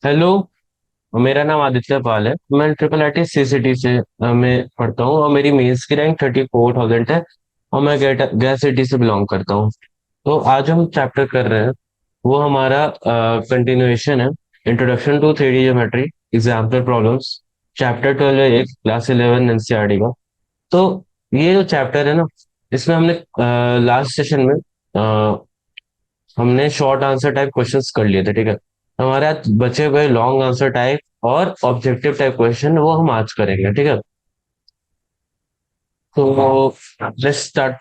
Hello. मेरा नाम आदित्य पाल है। मैं ट्रिपल आईटी सी सिटी से मैं पढ़ता हूँ और मेरी मेंस की रैंक 34,000 है। और मैं गैस सिटी से बिलोंग करता हूँ। तो आज हम चैप्टर कर रहे हैं, वो हमारा कंटिन्यूएशन है। Introduction to 3D geometry, example problems. Chapter 12 है, एक क्लास 11 एनसीईआरटी का। तो ये जो चैप्टर है ना, इसमें हमने लास्ट सेशन में हमने शॉर्ट आंसर टाइप क्वेश्चंस कर लिए थे, ठीक है। हमारे आज बचे हुए लॉन्ग आंसर टाइप और ऑब्जेक्टिव टाइप क्वेश्चन वो हम आज करेंगे, ठीक है। तो let's start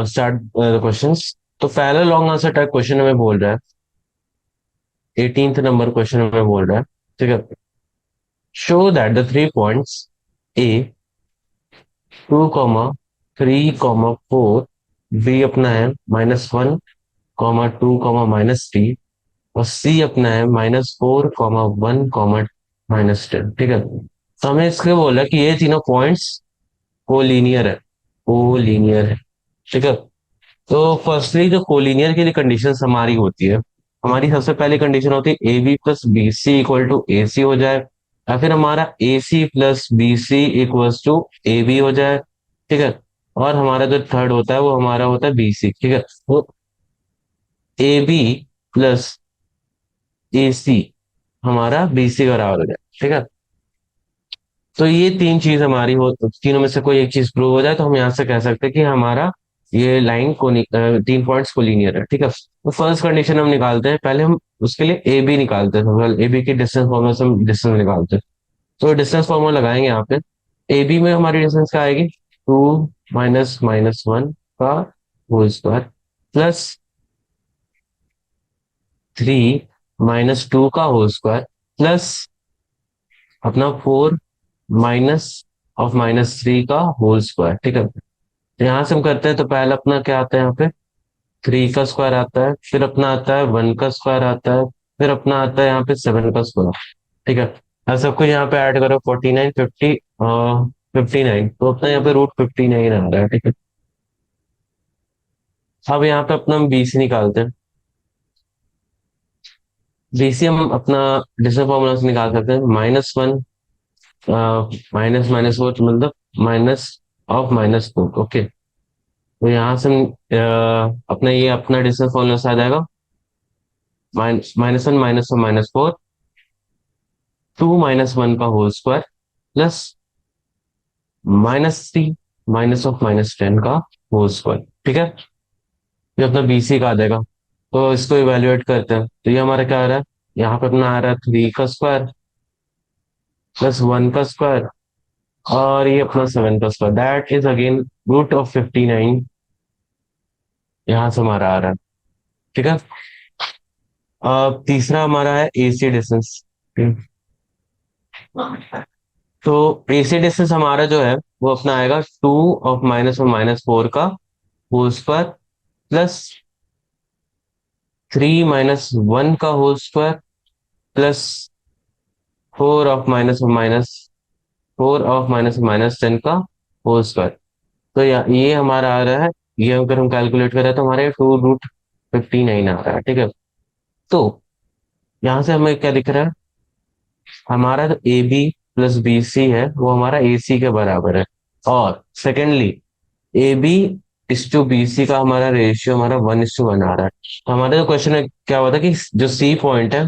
start the questions. तो पहला लॉन्ग आंसर टाइप क्वेश्चन हमें बोल रहा है, 18th नंबर क्वेश्चन हमें बोल रहा है, ठीक है। Show that the three points A, 2, 3, 4, B अपना है -1, -2, -3, और सी अपना है -4, 1, -10, ठीक है। तो हमें इसके बोला कि ये तीनों पॉइंट्स कोलिनियर है, कोलिनियर है, ठीक है। तो फर्स्टली जो कोलिनियर के लिए कंडीशन हमारी होती है, हमारी सबसे पहली कंडीशन होती है A B plus B C equal to A C हो जाए, या फिर हमारा A C plus B C equals to A B हो जाए, ठीक है। और हमारा जो थर्ड होता है वो हमारा होता है बी सी, ठीक है। तो ए बी प्लस ए सी हमारा बी सी का बराबर हो जाए, ठीक है। तो ये तीन चीज हमारी हो, तीनों में से कोई एक चीज प्रूव हो जाए तो हम यहाँ से कह सकते हैं कि हमारा ये लाइन को 3 पॉइंट्स को लीनियर है, ठीक है। तो फर्स्ट कंडीशन हम निकालते हैं, पहले हम उसके लिए ए बी निकालते हैं। ए बी की डिस्टेंस फॉर्मूला से हम डिस्टेंस निकालते हैं। तो डिस्टेंस फॉर्मूला लगाएंगे यहाँ पे। ए बी में हमारी डिस्टेंस क्या आएगी, 2 - -1 का होल स्क्वायर प्लस 3 - 2 का होल स्क्वायर प्लस अपना 4 - 3 का होल स्क्वायर, ठीक है। तो यहाँ से हम करते हैं तो पहला अपना क्या आता है यहाँ पे, 3 का स्क्वायर आता है, फिर अपना आता है 1 का स्क्वायर आता है, फिर अपना आता है यहाँ पे 7 का स्क्वायर, ठीक है। अब सब कुछ यहाँ पे ऐड करो, 49, 50 और 59, तो अपना यहाँ पे √59 आ रहा है, ठीक है। अब यहाँ पे अपना हम बीसी निकालते हैं। बीसी हम अपना डिस्टेंस फॉर्मूला से निकाल सकते हैं, -1 माइनस माइनस वो मतलब -(-4), ओके। तो यहाँ से हम अपना ये अपना डिस्टेंस फॉर्मूला से आ जाएगा, -(-1, -(1) -4), 2 - 1 का होल स्क्वायर प्लस -(3) -(10) का होल स्क्वायर, ठीक है। ये अपना बीसी का आ जाएगा। तो इसको इवेल्युएट करते हैं तो ये हमारा क्या आ रहा है, यहाँ पे अपना आ रहा है 3 का स्क्वायर +1 का स्क्वायर, और ये अपना 7 का स्क्वायर, दैट इज अगेन √59। यहाँ से हमारा आ रहा है, ठीक है। अब तीसरा हमारा है एसी डिस्टेंस। तो एसी डिस्टेंस हमारा जो है वो अपना आएगा 2 - 1 - 4 का होल स्क्वायर प्लस 3 - 1 का होल स्क्वायर प्लस 4 - 10 का होल स्क्वायर। तो ये हमारा आ रहा है, ये अगर हम कैलकुलेट करें तो हमारे 2√59 आ रहा है, ठीक है। तो यहाँ से हमें क्या दिख रहा है, हमारा जो A B plus B C है वो हमारा ए सी के बराबर है। और secondly A B is to B C का हमारा रेशियो हमारा 1:1 आ रहा है। तो हमारे जो क्वेश्चन में क्या हुआ था कि जो सी पॉइंट है,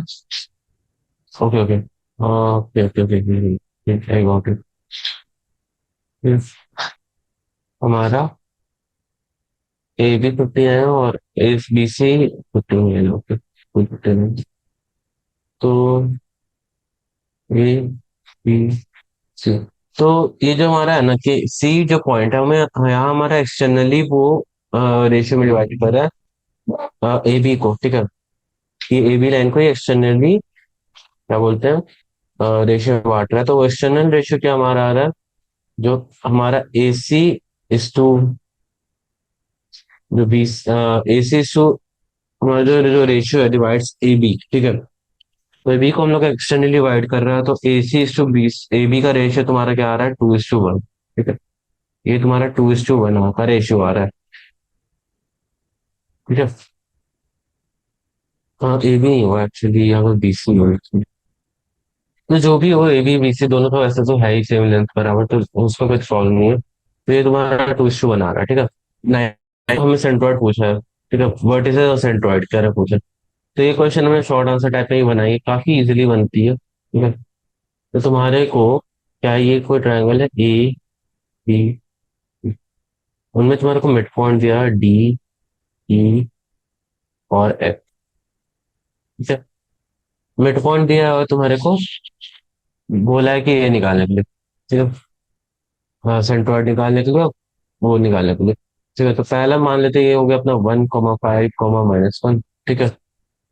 okay okay okay okay okay, I got it. हमारा ए बी 50 है और ए बी सी 15 है, ओके 15 है। तो ए बी सी, तो ये जो हमारा है ना कि सी जो पॉइंट है हमें यहाँ हमारा एक्सटर्नली वो रेशियो में डिवाइड कर रहा है ए बी को, ठीक है। ये ए बी लाइन को ही एक्सटर्नली क्या बोलते हैं, रेशियो में बांट रहा है। तो एक्सटर्नल रेशियो क्या हमारा आ रहा है, जो हमारा ए सी इज टू जो B A C is to हमारा जो रेशियो है डिवाइड्स ए बी, ठीक है। तो ए बी को हम लोग एक्सटर्नली डिवाइड कर रहे हैं, तो A C is to B, A B का रेशियो तुम्हारा क्या आ रहा है, 2:1, ठीक है। ये तुम्हारा 2:1 का रेशियो आ रहा है, ठीक है। हाँ ए बी नहीं हुआ एक्चुअली, यहाँ पर बी सी हुआ actually। तो जो भी हो, ए बी बी सी दोनों का वैसे तो है ही सेम लेंथ बराबर, तो उसमें कुछ प्रॉब्लम नहीं है। तो ये तुम्हारा 2:2 बना रहा है, ठीक है। नहीं, हमें सेंट्रोइड पूछा है, ठीक है, वर्टिसेस और सेंट्रोइड कह रहे पूछा। तो ये क्वेश्चन हमें शॉर्ट आंसर टाइप में ही बनाई, काफी इजीली बनती है, ठीक है। तो तुम्हारे को क्या ये कोई ट्रायंगल है ए बी, उनमें तुम्हारे को मिड पॉइंट दिया डी ई और एफ, ठीक है। मिड पॉइंट दिया है और तुम्हारे को बोला है कि ये निकालने के लिए, ठीक है। हाँ, सेंट्रोइड निकालने के लिए, वो निकालने के लिए, ठीक है। तो पहला मान लेते हैं ये हो गया अपना 1,5,-1, ठीक है।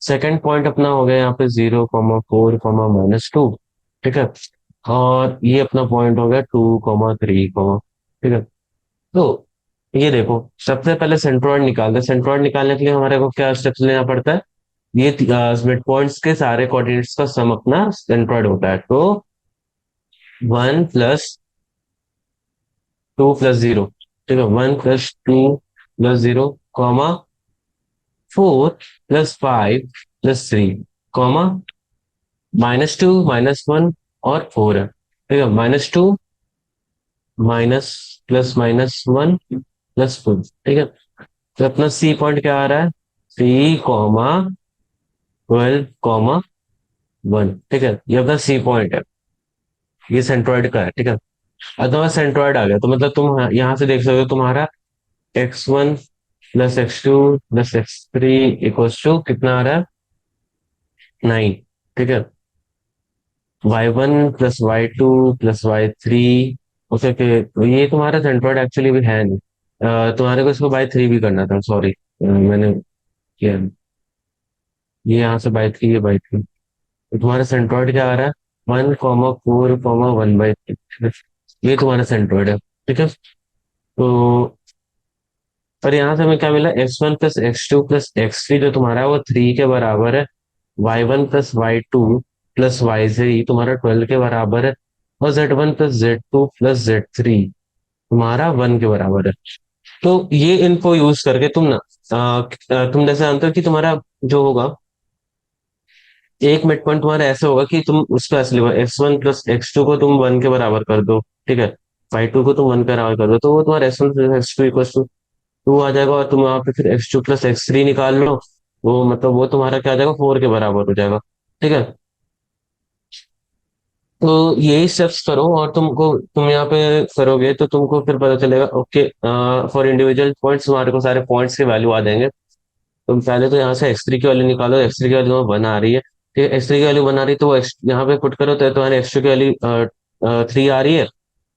सेकंड पॉइंट अपना हो गया यहाँ पे 0,4, ठीक है। और ये अपना पॉइंट हो गया 2,3, ठीक है। तो ये देखो, सबसे पहले सेंट्रोइड निकालते हैं। सेंट्रोइड निकालने के लिए हमारे को क्या स्टेप्स लेना पड़ता है? ये मिड पॉइंट्स के सारे कोऑर्डिनेट्स का सम अपना सेंट्रोइड होता है। तो 1+2+0, ठीक है, 1+2+0, कॉमा 4+5+3, कॉमा -2, -1 और 4 है, ठीक है। -2 माइनस प्लस -1+4, ठीक है। तो अपना सी पॉइंट क्या आ रहा है? 3,12,1, ठीक है। ये अपना सी पॉइंट है, ये सेंट्रॉइड का है, ठीक है। अथवा सेंट्रॉइड आ गया तो मतलब तुम यहाँ से देख सकते हो तुम्हारा x1 + x2 + x3 equals to कितना आ रहा है? 9, ठीक है। y1 + y2 + y3, ओके के, तो ये तुम्हारा सेंट्रॉइड एक्चुअली भी है नहीं। तुम्हारे को इसको बाय 3 भी करना था, सॉरी, मैंने किया नहीं। ये यहाँ से बाय 3, ये बाय 3। तो तुम्हारा सेंट्रॉइड क्या आ रहा है? 1,4,1/3, ये तुम्हारा सेंट्रॉइड है, ठीक है। तो पर यहाँ से हमें क्या मिला? x1 + x2 + x3 जो तुम्हारा है वो 3 के बराबर है। y1 + y2 + y3 तुम्हारा 12 के बराबर है। और z1 + z2 + z3 तुम्हारा 1 के बराबर है। तो ये इनको यूज करके तुम ना, तुम जैसे जानते हो कि तुम्हारा जो होगा, एक मिड पॉइंट तुम्हारा ऐसे होगा कि तुम उसको ऐसे लिखो, x1 + x2 को तुम 1 के बराबर कर दो, ठीक है। y2 को तुम 1 के बराबर कर दो, तो वो तुम्हारा x1 + x2 2 आ जाएगा। और तुम वहां पे फिर x2 + x3 निकाल लो, वो मतलब वो तुम्हारा क्या आ जाएगा? 4 के बराबर हो जाएगा, ठीक है। तो यही स्टेप्स करो और तुम यहाँ पे करोगे तो तुमको फिर पता चलेगा, ओके, फॉर इंडिविजुअल पॉइंट्स तुम्हारे को सारे पॉइंट्स के वैल्यू आ जाएंगे। तुम पहले तो यहाँ से x3 की वैल्यू निकालो, x3 की वैल्यू 1 आ रही है, ठीक है। x3 की वैल्यू 1 आ रही है तो वो यहाँ पे पुट करो, तो तुम्हारे x2 की वैल्यू 3 आ रही है।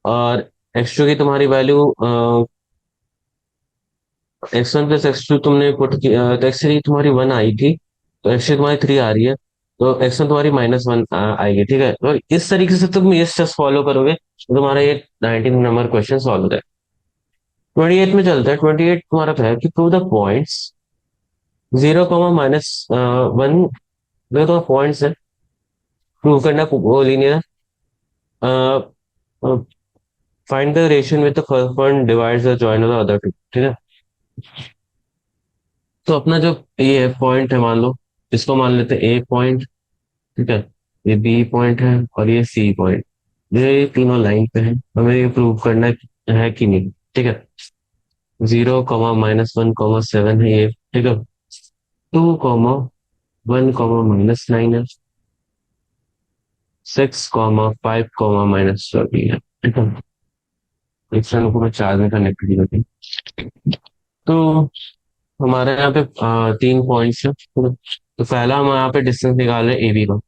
और x2 की तुम्हारी वैल्यू x1 + x2 तुमने पुट की, तो x3 तुम्हारी 1 आई थी, तो x3 तुम्हारी 3 आ रही है, तो x1 तुम्हारी -1 आएगी, ठीक है। तो इस तरीके से तुम ये स्टेप्स फॉलो करोगे तो तुम्हारा ये 19 नंबर क्वेश्चन सॉल्व हो जाए। 28 में चलता है। 28 तुम्हारा क्या है कि प्रूव द पॉइंट्स 0, -1, जो तो पॉइंट्स है, प्रूव करना वो लीनियर है। Find the ratio with the first point divides the join of the other two, ठीक है। तो अपना जो ये पॉइंट है, मान लो इसको मान लेते हैं ए पॉइंट, ठीक है। ये बी पॉइंट है और ये सी पॉइंट, ये तीनों लाइन पे है, हमें ये प्रूव करना है कि नहीं, ठीक है। 0, -1, -7 है ये, ठीक है। 2, 1, -9 है। 6, 5, -20 है, ठीक है। एक सेकंड को मैं चार्ज में कनेक्ट की होती। तो हमारे यहाँ पे 3 पॉइंट्स है, ठीक है? तो पहला हम यहाँ पे डिस्टेंस निकाल रहे हैं ए बी का।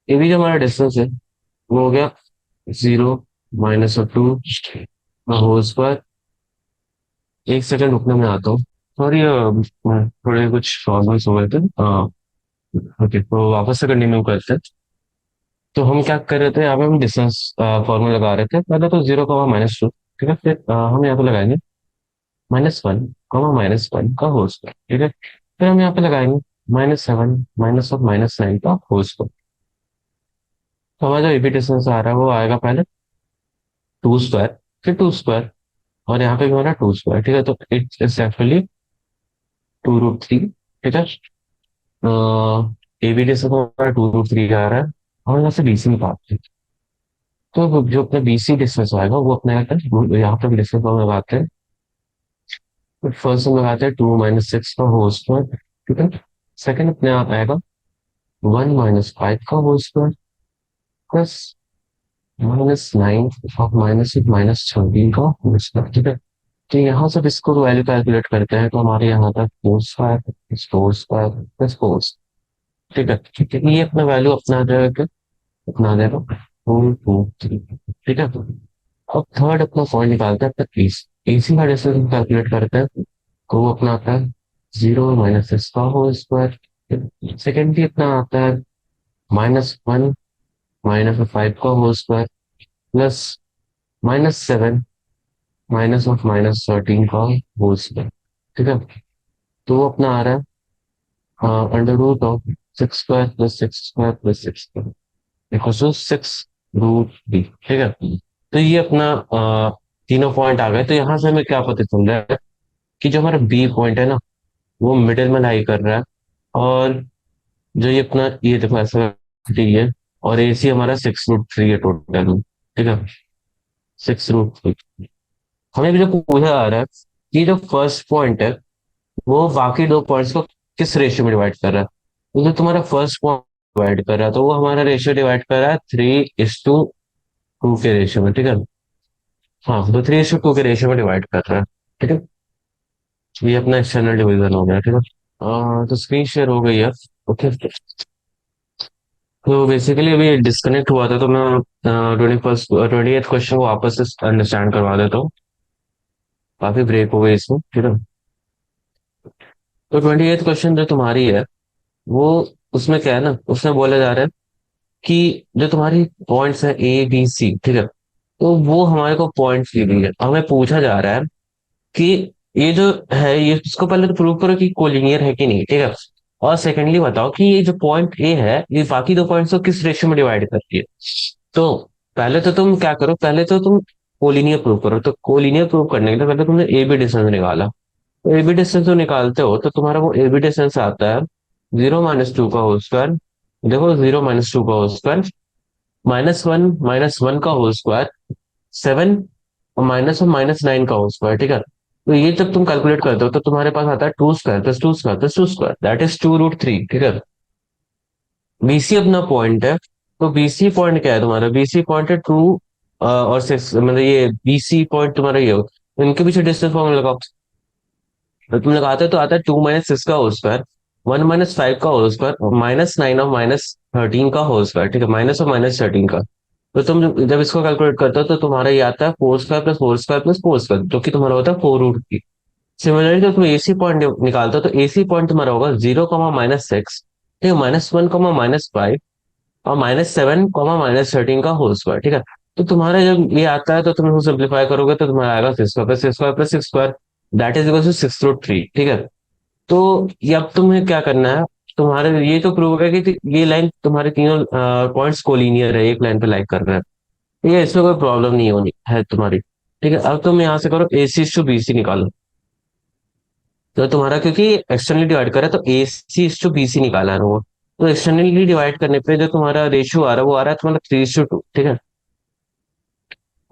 ए बी जो हमारा डिस्टेंस है वो हो गया 0 - 2 होल स्क्वायर। एक सेकंड रुकने में आता हूँ, सॉरी, थोड़े कुछ प्रॉब्लम्स हो गए थे। ओके, तो वापस से कंटिन्यू करते हैं। तो हम क्या कर रहे थे, यहाँ पे हम डिस्टेंस फॉर्मूला लगा रहे थे। पहले तो 0, -2, ठीक है। फिर हम यहाँ पे लगाएंगे -1, -1 का होल स्क्वायर, ठीक है। फिर हम यहाँ पे लगाएंगे -7 - -9 का होल स्क्वायर। तो हमारा जो एबी डिस्टेंस आ रहा है वो आएगा पहले 2 स्क्वायर, फिर 2 स्क्वायर, और यहाँ पे भी हमारा 2 स्क्वायर, ठीक है। तो इट्स एक्चुअली 2√3, ठीक है। ए बी डिस्टेंस हमारा 2√3 आ रहा है। और यहाँ से बीसी निकालते हैं। तो जो अपना बीसी डिस्टेंस आएगा वो अपने यहाँ पे डिस्टेंस हम लगाते हैं। तो फर्स्ट हम लगाते हैं 2 - 6 का होल स्क्वायर, ठीक है। सेकंड अपने आप आएगा 1 - 5 का होल स्क्वायर प्लस -9 और -13 का होल स्क्वायर, ठीक है। तो यहाँ से इसको वैल्यू कैलकुलेट करते हैं तो हमारे यहाँ आता है 4 स्क्वायर प्लस 4 स्क्वायर प्लस 4, ठीक है। क्योंकि ये अपना वैल्यू अपना आ जाएगा, अपना आ जाएगा 4 2 3, ठीक है। अब थर्ड अपना पॉइंट निकालते हैं अपना एसी। एसी का डिस्टेंस कैलकुलेट करते हैं तो वो अपना आता है 0 - 6 का होल स्क्वायर। सेकेंड भी अपना आता है -1 -5 का होल स्क्वायर प्लस -7 -13 का होल स्क्वायर, ठीक है। तो वो अपना आ रहा है √6 square plus 6 square plus 6 square equals to 6√3, ठीक है। तो ये अपना तीनों पॉइंट आ गए। तो यहाँ से हमें क्या पता चल रहा है कि जो हमारा बी पॉइंट है ना वो मिडिल में लाई कर रहा है। और जो ये अपना ये देखो ऐसा डी है, और एसी हमारा 6√3 है टोटल, ठीक है। 6√3। हमें भी जो पूछा जा रहा है कि जो फर्स्ट पॉइंट है वो बाकी दो पॉइंट्स को किस रेशियो में डिवाइड कर रहा है। तो जो तुम्हारा फर्स्ट पॉइंट डिवाइड कर रहा है तो वो हमारा रेशियो डिवाइड कर रहा है 3:2 के रेशियो में, ठीक है। हाँ, तो 3:2 के रेशियो में डिवाइड कर रहा है, ठीक है। ये अपना एक्सटर्नल डिवीजन हो गया, ठीक है। तो स्क्रीन शेयर हो गई है। ओके। तो बेसिकली अभी डिस्कनेक्ट हुआ था तो मैं 28 क्वेश्चन को वापस से अंडरस्टैंड करवा देता हूँ। काफी ब्रेक हो गई इसमें, ठीक है। तो 28 क्वेश्चन जो तुम्हारी है वो, उसमें क्या है ना, उसमें बोला जा रहा है कि जो तुम्हारी पॉइंट्स है ए बी सी, ठीक है। तो वो हमारे को पॉइंट्स दी गई है, हमें पूछा जा रहा है कि ये जो है ये इसको पहले तो प्रूव करो कि कोलिनियर है कि नहीं, ठीक है। और सेकेंडली बताओ कि ये जो पॉइंट ए है ये बाकी दो पॉइंट्स को किस रेशियो में डिवाइड करती है। तो पहले तो तुम क्या करो, पहले तो तुम कोलिनियर प्रूव करो। तो कोलिनियर प्रूव करने के लिए पहले तुमने ए बी डिस्टेंस निकाला। तो ए बी डिस्टेंस जो निकालते हो तो तुम्हारा वो ए बी डिस्टेंस आता है 0 - 2 का होल स्क्वायर। देखो 0 - 2 का होल स्क्वायर, -1 - 1 का होल स्क्वायर, 7 और -9 का होल स्क्वायर, ठीक है। तो ये जब तुम कैलकुलेट करते हो तो तुम्हारे पास आता है 2 square plus 2 square plus 2 square, that is 2√3, ठीक है। बीसी अपना पॉइंट है। तो बीसी पॉइंट क्या है तुम्हारा, बीसी पॉइंट है 2 और 6, मतलब ये बीसी पॉइंट तुम्हारा ये हो। इनके पीछे डिस्टेंस फॉर्मूला लगाओ। तो तुम लगाते हो तो आता है 2 - 6 का होल स्क्वायर, 1 - 5 का होल स्क्वायर, -9 और -13 का होल स्क्वायर, ठीक है। माइनस और -13 का। तो तुम जब इसको कैलकुलेट करते हो तो तुम्हारा ये आता है 4 square plus 4 square plus 4 square, जो कि तुम्हारा होता है 4√3। सिमिलरली जब तुम एसी पॉइंट निकालते हो तो एसी पॉइंट तुम्हारा होगा 0, -6, ठीक है, -1, -5 और -7, -13 का होल स्क्वायर, ठीक है। तो तुम्हारा जब ये आता है तो तुम इसको सिंप्लीफाई करोगे तो तुम्हारा आएगा 6 square plus 6 square plus 6 square, that is equal to 6√3, ठीक है। तो ये अब तुम्हें क्या करना है, तुम्हारे ये तो प्रूव होगा कि ये लाइन तुम्हारे तीनों पॉइंट्स कोलिनियर है, एक लाइन पे लाइक कर रहा है, ये इसमें कोई प्रॉब्लम नहीं होनी है तुम्हारी, ठीक है। अब तुम यहाँ से करो AC टू BC निकालो। तो तुम्हारा क्योंकि एक्सटर्नली डिवाइड कर रहा है तो AC टू BC निकाला है वो। तो एक्सटर्नली डिवाइड करने पे जो तुम्हारा रेशियो आ रहा है वो आ रहा है तुम्हारा 3:2, ठीक है।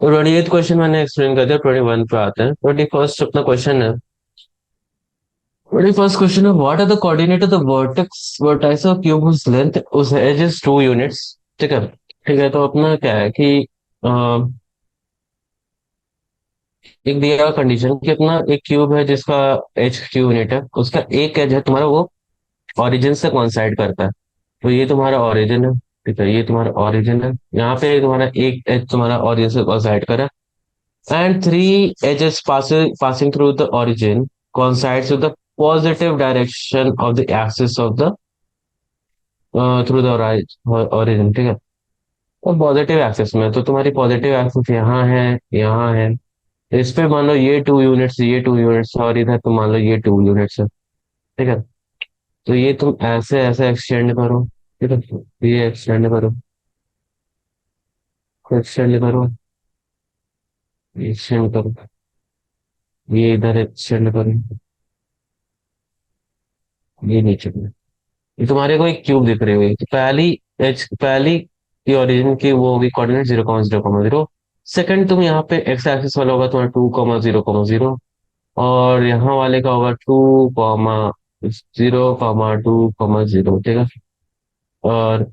तो 28 क्वेश्चन मैंने एक्सप्लेन कर दिया। 21 पे आते हैं। 21 अपना क्वेश्चन है। 21 क्वेश्चन है, what are the coordinate of the vertex of cube whose length of edge is 2 units, ठीक है। ठीक है, तो अपना क्या है कि अ, एक दिया कंडीशन कि अपना एक क्यूब है जिसका एज 2 यूनिट है, उसका एक एज है तुम्हारा वो ओरिजिन से कोइंसाइड करता है। तो ये तुम्हारा ओरिजिन है, ठीक है, ये तुम्हारा ओरिजिन है। यहाँ पे तुम्हारा एक एज तुम्हारा ओरिजिन से कोइंसाइड कर रहा है, and 3 edges passing through the origin coincides with the positive direction of the axis of the through the origin, ठीक है। तो पॉजिटिव एक्सिस में तो तुम्हारी पॉजिटिव एक्सिस यहाँ है, यहाँ है। इस पे मान लो ये 2 यूनिट्स, ये 2 यूनिट्स, और इधर तुम मान लो ये 2 यूनिट्स है, ठीक है। तो ये तुम ऐसे ऐसे एक्सटेंड करो, ठीक है। ये एक्सटेंड करो, एक्सटेंड करो, एक्सटेंड करो, ये इधर एक्सटेंड करो, ये नीचे करो। ये तुम्हारे को एक क्यूब दिख रही हुई तो पहली एज, पहली की ओरिजिन की वो होगी कोऑर्डिनेट 0,0,0। सेकंड तुम यहाँ पे एक्स एक्सिस वाला होगा तुम्हारा 2,0,0, और यहाँ वाले का होगा 2,0,2,0, ठीक है। और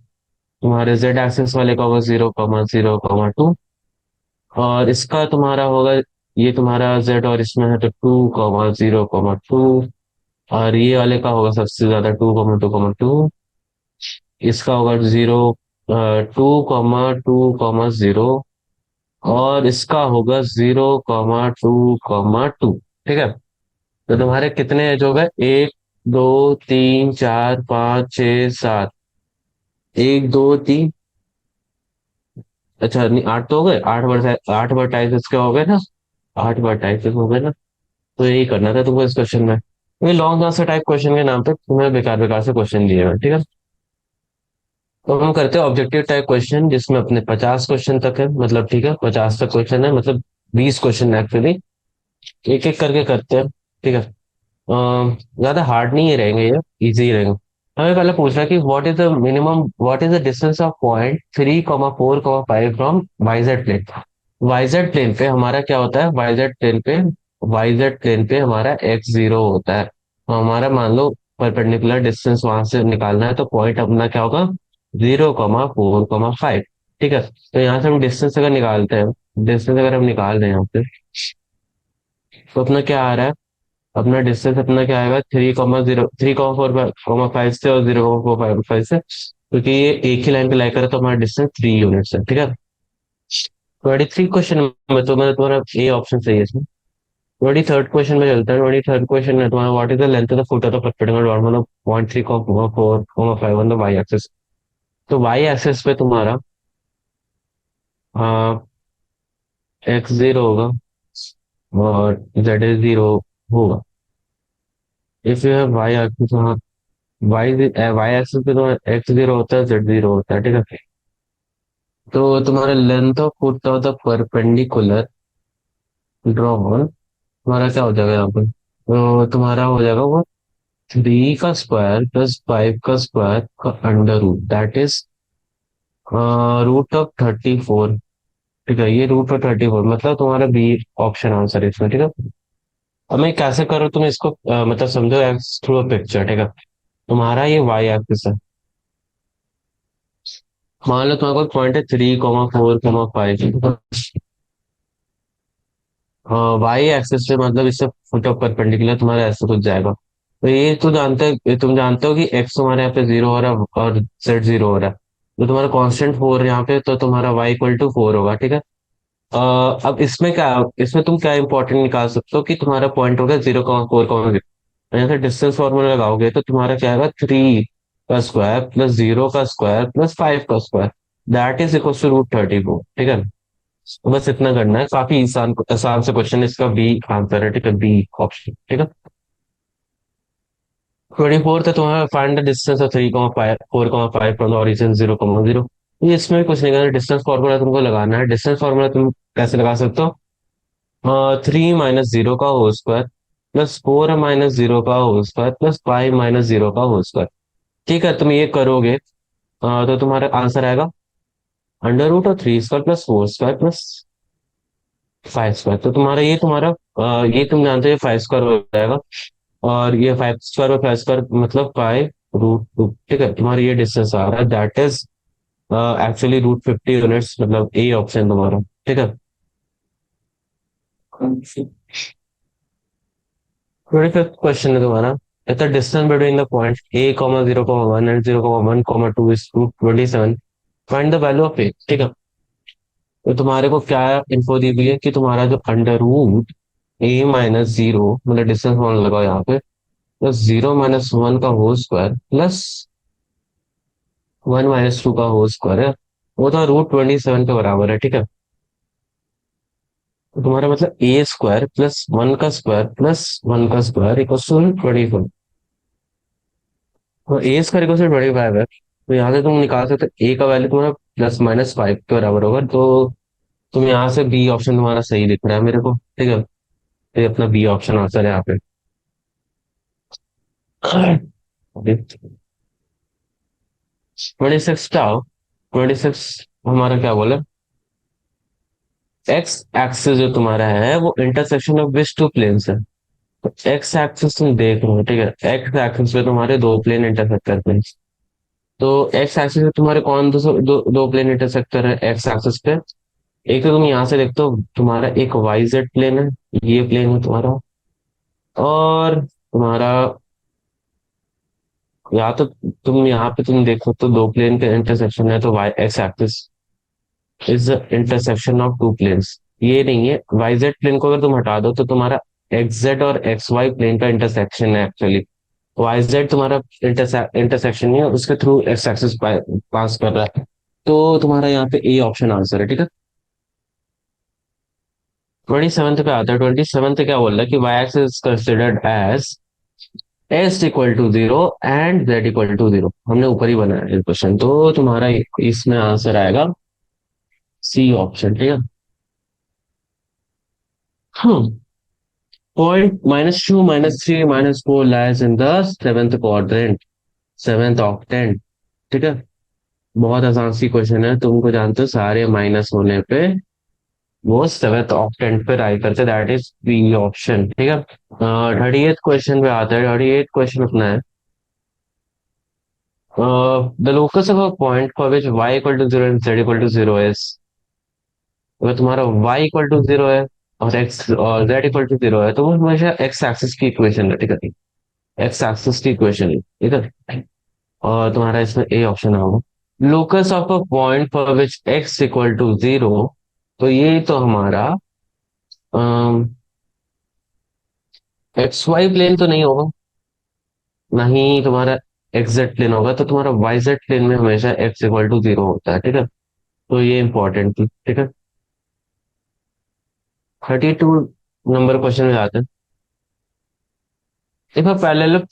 तुम्हारे जेड एक्सिस वाले का होगा 0,0,2, और इसका तुम्हारा होगा, ये तुम्हारा जेड और इसमें है तो 2,0,2, और ये वाले का होगा सबसे ज्यादा 2,2,2, इसका होगा 2,2,0, और इसका होगा 0,2,2, ठीक है। तो तुम्हारे कितने एज हो गए? 1, 2, 3, 4, 5, 6, 7। 1, 2, 3, अच्छा नहीं, 8 तो हो गए। 8 बार टाइप इसके हो गए ना। 8 बार टाइप हो गए ना। तो यही करना था तुमको इस क्वेश्चन में। ये लॉन्ग आंसर टाइप क्वेश्चन के नाम पे तुम्हें बेकार बेकार से क्वेश्चन दिए हुए हैं, ठीक है। तो हम करते हैं ऑब्जेक्टिव टाइप क्वेश्चन, जिसमें अपने 50 क्वेश्चन तक है, मतलब ठीक है 50 तक क्वेश्चन है, मतलब 20 क्वेश्चन एक्चुअली। एक एक करके करते हैं, ठीक है। ज्यादा हार्ड नहीं रहेंगे ये, इजी ही रहेंगे। हमें पहले पूछना कि what is the distance of point 3,4,5 from YZ plane. YZ plane पे हमारा क्या होता है? वाईजेड प्लेन पे हमारा x0 होता है। तो हमारा मान लो परपेंडिकुलर डिस्टेंस वहां से निकालना है, तो पॉइंट अपना क्या होगा? 0,4,5, ठीक है। तो यहाँ से हम डिस्टेंस अगर निकालते हैं, डिस्टेंस अगर हम निकाल रहे हैं यहाँ पे, तो अपना क्या आ रहा है? अपना डिस्टेंस अपना क्या आएगा? 3,0, 3,4,5 से और 0,4,5 से, क्योंकि ये एक ही लाइन पे लाई करे तो हमारा डिस्टेंस 3 यूनिट्स है, ठीक है। 23 क्वेश्चन में तो मैंने तुम्हारा ए ऑप्शन सही है इसमें। 23rd क्वेश्चन में चलता है। 23rd क्वेश्चन में तुम्हारा what is the length of the foot of the perpendicular dot, मतलब 0.3,4,5 ऑन द वाई एक्सिस। तो वाई एक्सिस पे तुम्हारा x0 होगा और z0 होगा। If you have y axis, y y axis पे तुम्हारा x0 होता है, z0 होता है, ठीक है। तो तुम्हारा length of foot of the perpendicular drawn तुम्हारा क्या हो जाएगा यहाँ पे? तो तुम्हारा हो जाएगा वो 3 का स्क्वायर प्लस 5 का स्क्वायर का अंडर रूट, दैट इज √34, ठीक है। ये √34, मतलब तुम्हारा बी ऑप्शन आंसर है इसमें, ठीक है। अब मैं कैसे करूँ तुम इसको मतलब समझो एक्स थ्रू अ पिक्चर, ठीक है। तुम्हारा ये वाई एक्सिस है। मान लो तुम्हारा कोई पॉइंट है 3,4,5, वाई एक्सिस से मतलब इससे फुट ऑफ परपेंडिकुलर तुम्हारा ऐसे कुछ जाएगा। तो ये तुम जानते हो कि एक्स तुम्हारे यहाँ पे 0 हो रहा है और जेड 0 हो रहा है। तो तुम्हारा कांस्टेंट 4 यहाँ पे, तो तुम्हारा y = 4 होगा, ठीक है। अब इसमें तुम क्या इंपॉर्टेंट निकाल सकते हो कि तुम्हारा पॉइंट होगा 0,4,0। यहाँ से डिस्टेंस फॉर्मूला लगाओगे तो तुम्हारा क्या आएगा? 3 का स्क्वायर प्लस 0 का स्क्वायर प्लस 5 का square, that is equal to √34, ठीक है। तो बस इतना करना है, काफी आसान आसान से क्वेश्चन, इसका बी आंसर है, ठीक है, बी ऑप्शन, ठीक है। 24 है तुम्हारा, find the distance of 3,4,5 from the origin 0,0। ये इसमें भी कुछ नहीं करना, डिस्टेंस फॉर्मूला तुमको लगाना है। डिस्टेंस फॉर्मूला तुम कैसे लगा सकते हो? 3 - 0 का होल स्क्वायर प्लस 4 - 0 का होल स्क्वायर प्लस 5 - 0 का होल स्क्वायर, ठीक है। तुम ये करोगे तो तुम्हारा आंसर आएगा √3² प्लस 4² प्लस 5²। तो ये तुम जानते हो 5² हो जाएगा, और ये 5² और 5² मतलब 5√2, ठीक है। तुम्हारा ये डिस्टेंस आ रहा है, दैट इज एक्चुअली √50 यूनिट्स, मतलब ए ऑप्शन तुम्हारा, ठीक है। 25th क्वेश्चन है तुम्हारा, the distance between the point a, 0,1 and 0,1, 2 is √27, find the value of A, ठीक है। तो तुम्हारे को क्या इन्फो दी हुई है कि तुम्हारा जो √a - 0, मतलब डिस्टेंस मान लगाओ यहाँ पे, प्लस 0 - 1 का होल स्क्वायर प्लस 1 - 2 का होल स्क्वायर है, वो तो √27 के बराबर है, ठीक है। तो तुम्हारा मतलब a² + 1 का स्क्वायर + 1 का स्क्वायर = 24। तो a² = 25 है, तो यहाँ से तुम निकाल सकते हो a का वैल्यू तुम्हारा ±5 के बराबर होगा। तो तुम यहाँ से बी ऑप्शन तुम्हारा सही दिख रहा है मेरे को, ठीक है। तो ये अपना बी ऑप्शन आंसर है यहाँ पे। 26 26 हमारा क्या बोला, एक्स एक्सिस जो तुम्हारा है वो intersection of which two planes है। तो एक्स एक्सिस तुम देख रहे हो, ठीक है, एक्स एक्सिस पे तुम्हारे दो प्लेन इंटरसेक्ट करते हैं। तो एक्स एक्सिस पे तुम्हारे कौन दो प्लेन इंटरसेक्ट कर रहे हैं एक्स एक्सिस पे। एक तो तुम यहाँ से देखते हो तुम्हारा एक वाई जेड प्लेन है, ये प्लेन है तुम्हारा। और तुम्हारा या तो तुम यहाँ पे तुम देख सकते हो दो प्लेन के इंटरसेक्शन है, तो y x axis is the intersection of two planes. ये नहीं है, वाई जेड प्लेन को अगर तुम हटा दो तो तुम्हारा एक्स जेड और एक्स वाई प्लेन का इंटरसेक्शन है एक्चुअली। वाई जेड तुम्हारा इंटरसेक्शन नहीं है, उसके थ्रू एक्स एक्सिस पास कर रहा है। तो तुम्हारा यहाँ पे ए ऑप्शन आंसर है, ठीक है। 27 पे आता है। 27 क्या बोल रहा है कि y axis is considered as s equal to zero and z equal to zero. हमने ऊपर ही बनाया है क्वेश्चन, तो तुम्हारा इसमें आंसर आएगा सी ऑप्शन, ठीक है। Hmm. Point -2 -3 -4 lies in the seventh quadrant, seventh octant, ठीक है। बहुत आसान सी क्वेश्चन है, तुमको जानते हो सारे माइनस होने पे वो सेवेंथ ऑक्टेंट पे राइट करते, दैट इज बी ऑप्शन, ठीक है। 38 क्वेश्चन पे आता है। 38 क्वेश्चन अपना है, the locus of a point for which y equal to zero and z equal to zero is. अगर तुम्हारा y इक्वल टू जीरो है और x और z इक्वल टू जीरो है, तो वो हमेशा x एक्सिस की इक्वेशन है, ठीक है। एक्स एक्सिस की इक्वेशन है, ठीक है। और तुम्हारा इसमें ए ऑप्शन होगा locus of a point for which x equal to zero. तो ये तो हमारा एक्स वाई प्लेन तो नहीं होगा, ना ही तुम्हारा एक्स जेड प्लेन होगा, तो तुम्हारा वाई जेड प्लेन में हमेशा एक्स इक्वल टू जीरो होता है, ठीक है। तो ये इंपॉर्टेंट थी, ठीक है। 32 नंबर क्वेश्चन में आते हैं। If a parallel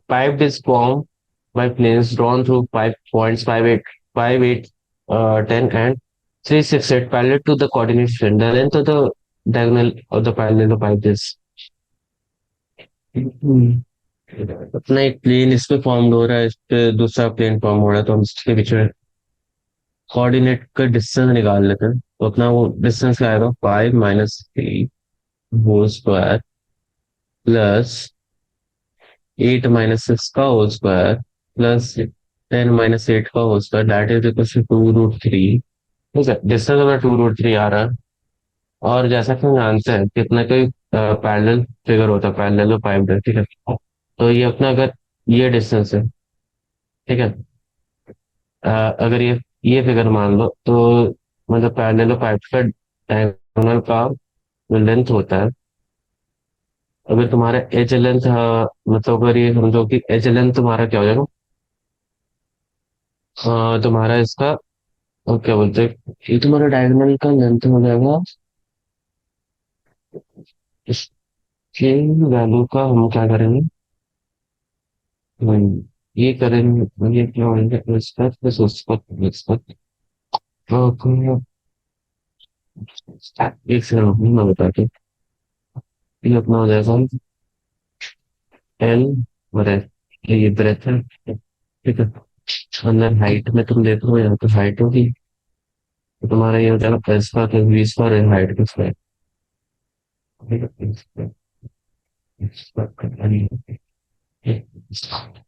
pipe is formed by planes drawn through pipe points 5, 8, 10 and 3, 6, 8 parallel to the coordinate plane, the length of the diagonal of the parallel pipe is। हम्म, अपना एक plane इस पे form हो रहा है, इस पे दूसरा प्लेन फॉर्म हो रहा है, तो हम इसके बीच में कोऑर्डिनेट का डिस्टेंस निकाल लेते हैं। तो अपना वो डिस्टेंस क्या आएगा, 5 - 3 होल स्क्वायर प्लस 8 - 6 का होल स्क्वायर प्लस 10 - 8 का whole square, that is equal to 2√3। ठीक है, डिस्टेंस हमारा 2√3 आ रहा है। और जैसा कि हम जानते हैं कि अपना कोई पैरेलल फिगर होता है, पैरेलल पाइप, ठीक है। तो ये अपना अगर ये डिस्टेंस है, ठीक है, अगर ये फिगर मान लो, तो मतलब पैरेलल पाइप का डायगोनल का जो लेंथ होता है, अगर तुम्हारा एज लेंथ, मतलब अगर ये समझो कि एज लेंथ तुम्हारा क्या हो जाएगा, तुम्हारा इसका क्या बोलते हैं, ये तुम्हारा डायगोनल का लेंथ हो जाएगा। इसके वैल्यू का हम क्या करेंगे, ये करेंगे, ये क्या होंगे, इसका प्लस उसका प्लस का। एक सेकंड मैं बताती हूँ। ये अपना हो जाएगा एल ब्रेथ, ये ब्रेथ है, ठीक है। अंदर हाइट में तुम देखो, यहाँ पे हाइट होगी, तो तुम्हारा ये हो जाएगा प्लस का प्लस 20 का हाइट का स्क्वायर, ठीक है।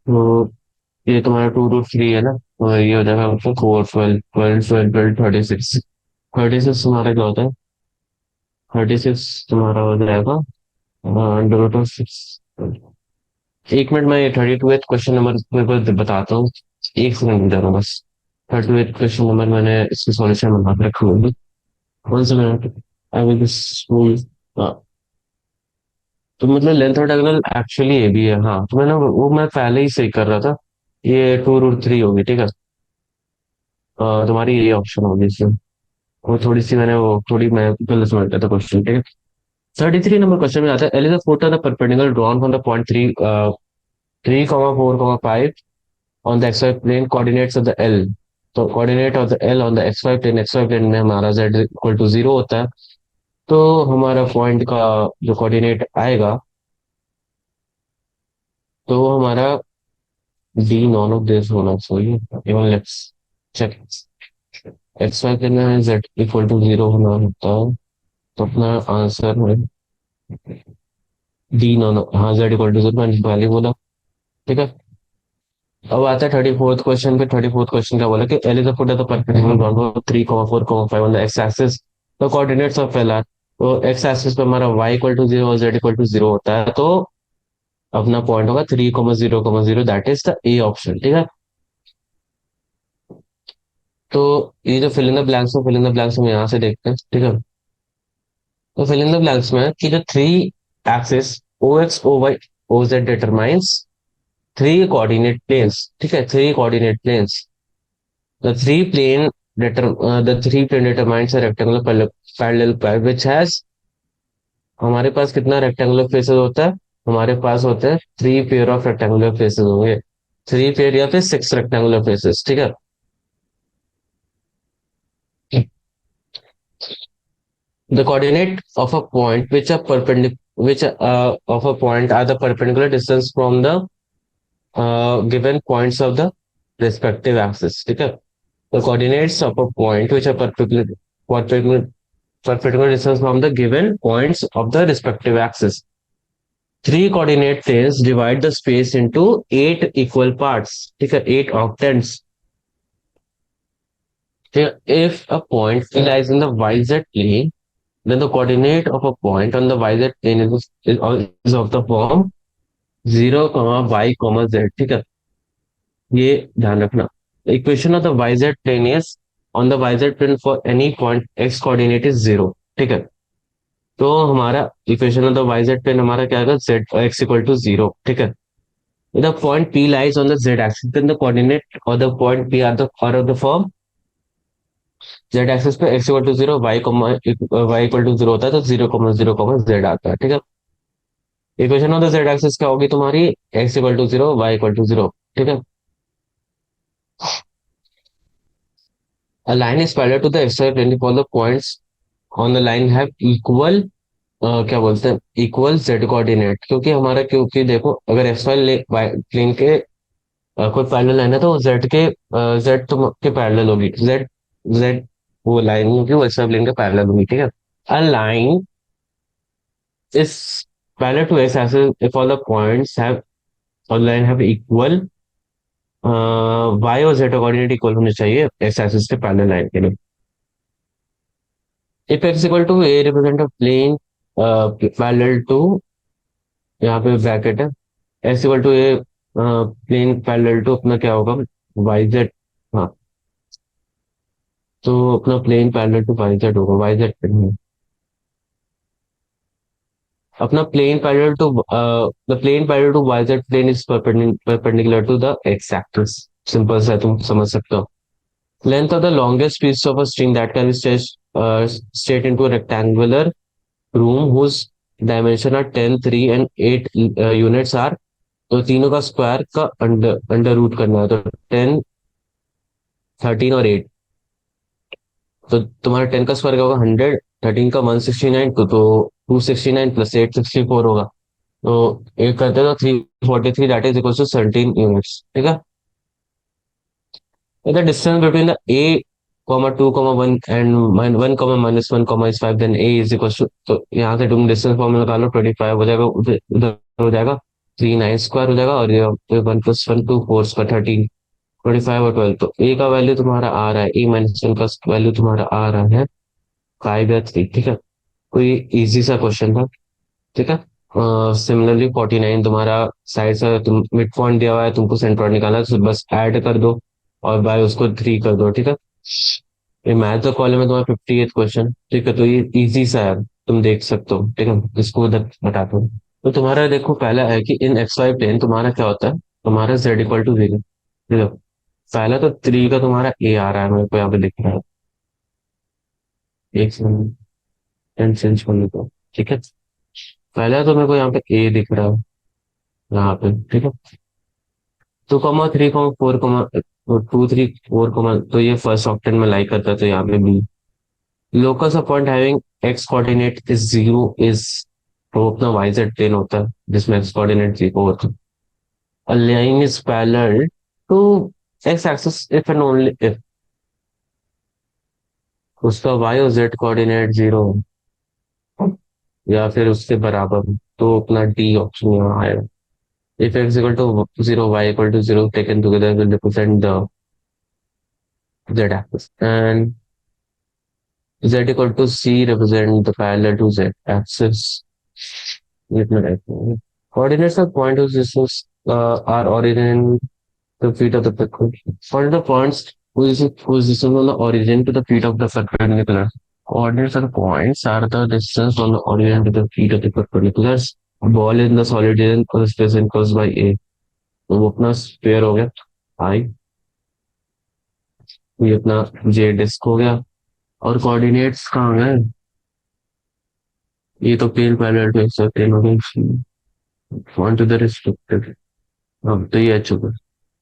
तो ये तुम्हारा 2√3 है ना, तो ये हो जाएगा मतलब 4, 12, 12, 12, 12, 36। 36 तुम्हारा क्या होता है, 36 तुम्हारा हो जाएगा अंडर रूट ऑफ 6। एक मिनट, मैं 32th क्वेश्चन नंबर मेरे को बताता हूँ, एक सेकंड रुक जाना बस। 32th क्वेश्चन नंबर मैंने इसकी सॉल्यूशन बना के रखी होगी, कौन सा मिनट आई विल हाँ। तो मतलब लेंथ ऑफ डायगोनल एक्चुअली ये भी है, हाँ, तो मैंने वो मैं पहले ही सही कर रहा था। ये 2√3 होगी, ठीक है। तुम्हारी ये ऑप्शन होगी इसमें, वो थोड़ी सी मैंने वो थोड़ी मैं गलत समझ गया था क्वेश्चन, ठीक है। 33 नंबर क्वेश्चन में आता है, L is a foot of the perpendicular drawn from the point 3, 4, 5 on the x Y plane, coordinates of the L. तो coordinate of the L on the x Y plane में हमारा Z equal to zero होता है। तो हमारा point का जो coordinate आएगा, तो वो हमारा डी नॉन ऑफ दिस होना चाहिए। Even let's check. X Y plane में जेड इक्वल टू जीरो होना होता है, तो अपना आंसर है डी नॉन। हाँ, जेड इक्वल टू जीरो मैंने पहले बोला। ठीक है, अब आता है 34th क्वेश्चन पे। 34th क्वेश्चन क्या बोला कि L is the foot of the perpendicular ground 3,4,5 on the x axis, the coordinates of L R. तो एक्स एक्सिस पे हमारा y इक्वल टू जीरो और जेड इक्वल टू जीरो होता है, तो अपना पॉइंट होगा 3,0,0, that is the A option. ठीक है, तो ये जो फिल इन द ब्लैंक्स में, फिल इन द ब्लैंक्स हम यहाँ से देखते हैं। ठीक है, तो फिल इन द ब्लैंक्स में कि जो three axis O x O y O z determines three coordinate planes. ठीक है, three coordinate planes. The three plane the three plane determines a rectangular parallel pair which has, हमारे पास कितना rectangular faces होता है? हमारे पास होते हैं three pair of rectangular faces होंगे, थ्री पेयर या फिर सिक्स रेक्टेंगुलर फेसेस। ठीक है, the coordinate of a point which are perpendicular which of a point are the perpendicular distance from the given points of the respective axis। ठीक है, the coordinates of a point which are perpendicular distance from the given points of the respective axis. Three coordinate planes divide the space into eight equal parts. ठीक है, eight octants। If a point lies in the yz plane, then the coordinate of a point on the yz plane is of the form 0, y, z। ठीक है, ये ध्यान रखना। Equation of the yz plane is on the yz plane for any point x coordinate is 0। ठीक है, तो हमारा equation of the yz plane हमारा क्या आएगा? z x equal to 0। ठीक है, the point P lies on the z axis, then the coordinate or the point P are of the form z axis पे x equal to zero, y equal to zero होता है, तो 0,0, z आता है। ठीक है, equation of the z axis क्या होगी तुम्हारी? x equal to zero, y equal to zero. ठीक है, a line is parallel to the xy plane for the points on the line have equal क्या बोलते हैं, इक्वल z कोऑर्डिनेट। क्योंकि हमारा, क्योंकि देखो अगर एक्स वाई प्लेन के कोई पैरेलल लाइन है, तो जेड के जेड तुम के पैरेलल होगी, जेड जेड वो लाइन होगी, वो एक्स प्लेन के पैरेलल होगी। ठीक है, a line is parallel to x axis if all the points have और लाइन हैव इक्वल वाई और जेड कोऑर्डिनेट इक्वल होने चाहिए एक्स एक्सिस के पैरेलल लाइन के लिए। If x equal to a represent a plane parallel to, यहाँ पे bracket है, x equal to a plane parallel to अपना क्या होगा? Y z. हाँ, तो अपना plane parallel to y z होगा, वाई जेड अपना plane parallel to the plane parallel to y z plane is perpendicular to the x axis. Simple सा तुम समझ सकते हो। Length of the longest piece of a string that can be straight into a rectangular room whose dimension are 10, 3 and 8 units are. तो तीनों का square का under under root करना है, तो 10, 13 और 8। तो तुम्हारा 10 का स्क्वायर क्या होगा? 100, 13 का 169, तो 269 प्लस 864 होगा। तो एक करते हैं तो 343, that is equal to 17 units. ठीक है, the distance between the a comma 2,1 and 1,-1 is 5, then a is equal to, तो यहाँ से तुम डिस्टेंस फॉर्मूला निकालो, 25 हो जाएगा, उधर उधर हो जाएगा, 3 9 स्क्वायर हो जाएगा, और ये 1 + 1 2 4 स्क्वायर 13, 25 और 12। तो ए का वैल्यू तुम्हारा आ रहा है, ए माइनस 1 का वैल्यू तुम्हारा आ रहा है 5 या 3। ठीक है, कोई इजी सा क्वेश्चन था। ठीक है, सिमिलरली 49 तुम्हारा साइड से तुम मिड पॉइंट दिया हुआ है, तुमको सेंटर पॉइंट निकालना है, तो बस ऐड कर दो और बाय उसको 3 कर दो। ठीक है, ये मैथ का कॉलम है तुम्हारा 58th क्वेश्चन। ठीक है, तो ये इजी सा है, तुम देख सकते हो। ठीक है, इसको उधर बताता हूँ। तो तुम्हारा देखो पहला है कि इन एक्स वाई प्लेन तुम्हारा क्या होता है? तुम्हारा जेड इक्वल टू जीरो। ठीक है, पहला तो 3 का तुम्हारा ए आ रहा है, मेरे को यहाँ पे दिख रहा है, एक चेंज करने को। ठीक है, पहला तो मेरे को यहाँ पे ए दिख रहा है, यहाँ पे। ठीक है, 2,3,4, 2, 3, 4, तो ये फर्स्ट ऑप्शन में लाई करता है, तो यहाँ पे b. Locus of point having x coordinate is zero is, तो अपना वाई जेड प्लेन होता है जिसमें एक्स कोऑर्डिनेट जीरो होता है। A line is parallel to x axis if and only if उसका वाई और जेड कोऑर्डिनेट जीरो या फिर उसके बराबर हो, तो अपना डी ऑप्शन यहाँ आएगा। If x equal to zero y equal to zero taken together will represent the z axis and z equal to c represent the parallel to z axis. Let me write down. Coordinates of point whose distance are origin to the feet of the perpendicular. What are the points whose distance from the origin to the feet of the perpendicular? Coordinates of the points are the distance from the origin to the feet of the perpendiculars. Ball in the solid region or the space enclosed by A. तो वो अपना spare हो गया आई, ये अपना जे disc हो गया। और कोऑर्डिनेट्स कहाँ गए? ये तो प्लेन पैरेलल टू एक्स और प्लेन हो गई वन टू द रिस्पेक्टिव। अब तो ये अच्छा था।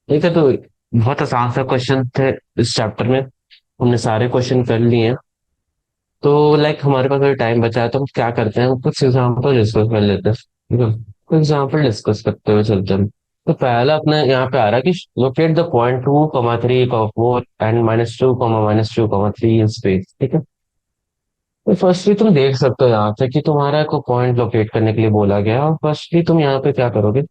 ठीक है, तो बहुत आसान सा क्वेश्चन थे इस चैप्टर में, हमने सारे क्वेश्चन कर लिए हैं। तो लाइक हमारे पास अगर टाइम बचा है तो हम क्या करते हैं, कुछ एग्जाम्पल डिस्कस कर लेते हैं। ठीक है, कुछ एग्जाम्पल डिस्कस करते हुए चलते हैं। तो पहला अपने यहाँ पे आ रहा है कि locate the point 2,3,4 and -2,-2,-3 in space. ठीक है, तो फर्स्टली तुम देख सकते हो यहाँ पे कि तुम्हारा को पॉइंट लोकेट करने के लिए बोला गया है, और फर्स्टली तुम यहाँ पे क्या करोगे,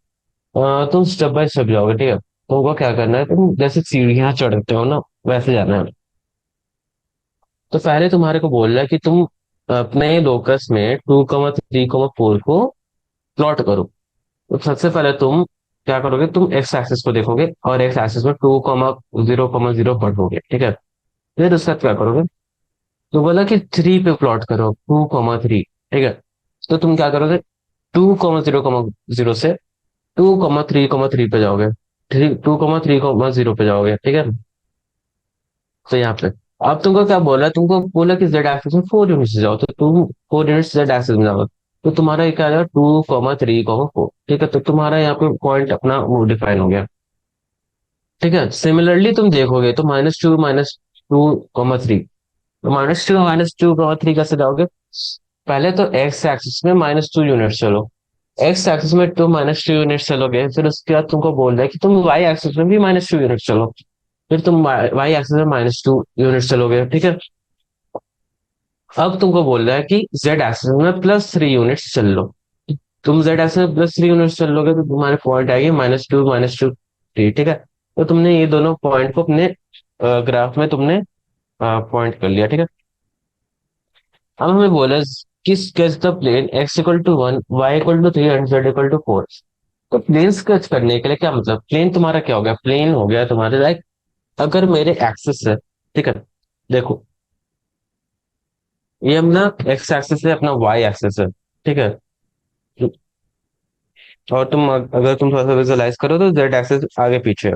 तुम स्टेप बाय स्टेप जाओगे। ठीक है, तुमको क्या करना है, तुम जैसे सीढ़ियां चढ़ते हो ना वैसे जाना है। तो पहले तुम्हारे को बोल रहा है कि तुम अपने लोकस में 2,3,4 को प्लॉट करो। तो सबसे पहले तुम क्या करोगे, तुम एक्स एक्सिस को देखोगे और एक्स एक्सिस में 2,0,0 पढ़ोगे। ठीक है, फिर उसका क्या करोगे, तो बोला कि 3 पे प्लॉट करो, 2,3। ठीक है, तो तुम क्या करोगे, 2,0,0 से 2,3,3 पे जाओगे, 2,3,0 पे जाओगे। ठीक है, तो यहाँ पे अब तुमको क्या बोला, तुमको बोला कि जेड एक्सिस में 4 यूनिट से जाओ, तो तुम 4 यूनिट जेड एक्सिस में जाओ। तो तुम्हारा ये क्या आ जाएगा, 2,3,4। ठीक है, तो तुम्हारा यहाँ पे पॉइंट अपना वो डिफाइन हो गया। ठीक है, सिमिलरली तुम देखोगे तो -2, -2,3। तो -2 कैसे जाओगे, पहले तो एक्स एक्सिस में -2 यूनिट चलो, एक्स एक्सिस में तुम -2 यूनिट चलोगे, फिर उसके बाद तुमको बोल रहा है कि तुम वाई एक्सिस में भी -2 यूनिट चलो, फिर तुम वाई एक्सिस में -2 यूनिट चलोगे। ठीक है, अब तुमको बोल रहा है कि जेड एक्सिस में +3 यूनिट चल लो। तुम जेड एक्सिस में +3 यूनिट चल लोगे तो तुम्हारे पॉइंट आएगी -2, -2, 3। ठीक है, तो तुमने ये दोनों पॉइंट को अपने ग्राफ में तुमने पॉइंट कर लिया। ठीक है, अब हमें बोला कि sketch the plane x equal to 1, y equal to 3 and z equal to 4। तो प्लेन स्केच करने के लिए क्या मतलब, प्लेन तुम्हारा क्या हो गया, प्लेन हो गया तुम्हारे लाइक, अगर मेरे एक्सिस है। ठीक है, देखो ये अपना एक्स एक्सिस है, अपना वाई एक्सिस है। ठीक है, और तुम अगर तुम थोड़ा सा विजुअलाइज करो तो जेड एक्सिस आगे पीछे है।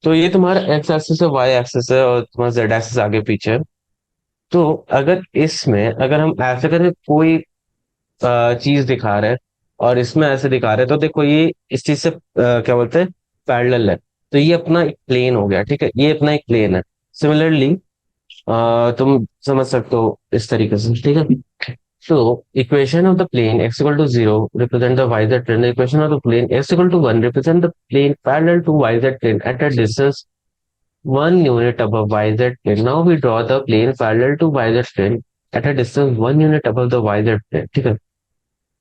तो ये तुम्हारा एक्स एक्सिस है, वाई एक्सिस है, और तुम्हारा जेड एक्सिस आगे पीछे है। तो अगर इसमें अगर हम ऐसे करें, कोई चीज दिखा रहे हैं और इसमें ऐसे दिखा रहे हैं, तो देखो ये इस चीज से क्या बोलते हैं, पैरेलल है। तो ये अपना एक प्लेन हो गया। ठीक है, ये अपना एक प्लेन है। सिमिलरली तुम समझ सकते हो इस तरीके से। ठीक है, so equation of the plane x equal to 0 represent the yz plane. The equation of the plane x equal to 1 represent the plane parallel to yz plane at a distance 1 unit above yz plane. Now we draw the plane parallel to yz plane at a distance 1 unit above the yz plane. ठीक है,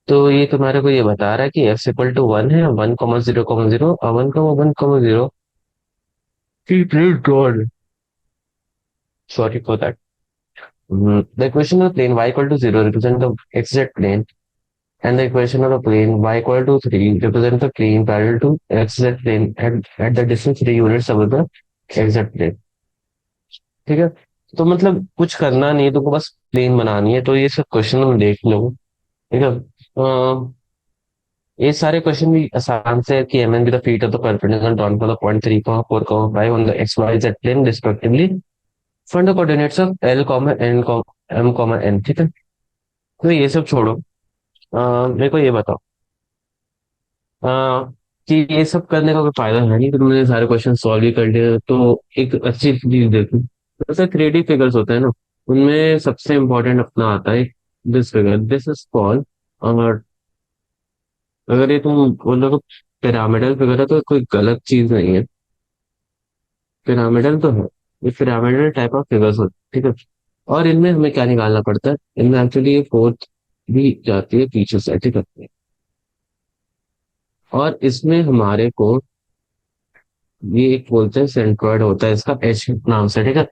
तो ये तुम्हारे को ये बता रहा है कि x इक्वल टू 1 है, 1,0,0 और 1,1,0 की plane drawn. Sorry for that. The equation of the plane y equal to 0 represent the xz plane. And the equation of a plane y equal to 3 represents the plane parallel to xz plane at the distance 3 units above the xz plane. ठीक है, तो मतलब कुछ करना नहीं है, तुमको बस प्लेन बनानी है। तो ये सब क्वेश्चन हम देख लो। ठीक है, ये सारे क्वेश्चन भी आसान से है कि M N B the feet of the perpendicular drawn for the point 3,4,5 on the x y z plane respectively. Find the coordinates of L comma N M comma N. ठीक है, तो ये सब छोड़ो, मेरे को ये बताओ कि ये सब करने का कोई फायदा है नहीं, तो तुमने सारे क्वेश्चन सॉल्व ही कर लिए। तो एक अच्छी चीज देखी, जैसे 3D फिगर्स होते हैं ना, उनमें सबसे इम्पोर्टेंट अपना आता है this figure, this is called. और अगर ये तुम बोलो तो पिरामिडल फिगर है, तो कोई गलत चीज नहीं है, पिरामिडल तो है। ये पिरामिडल टाइप ऑफ फिगर्स होते हैं, ठीक है। और इनमें हमें क्या निकालना पड़ता है, इनमें एक्चुअली ये फोर्थ भी जाती है पीछे से, ठीक है। और इसमें हमारे को ये एक बोलते हैं सेंट्रॉइड होता है इसका एच नाम से, ठीक है।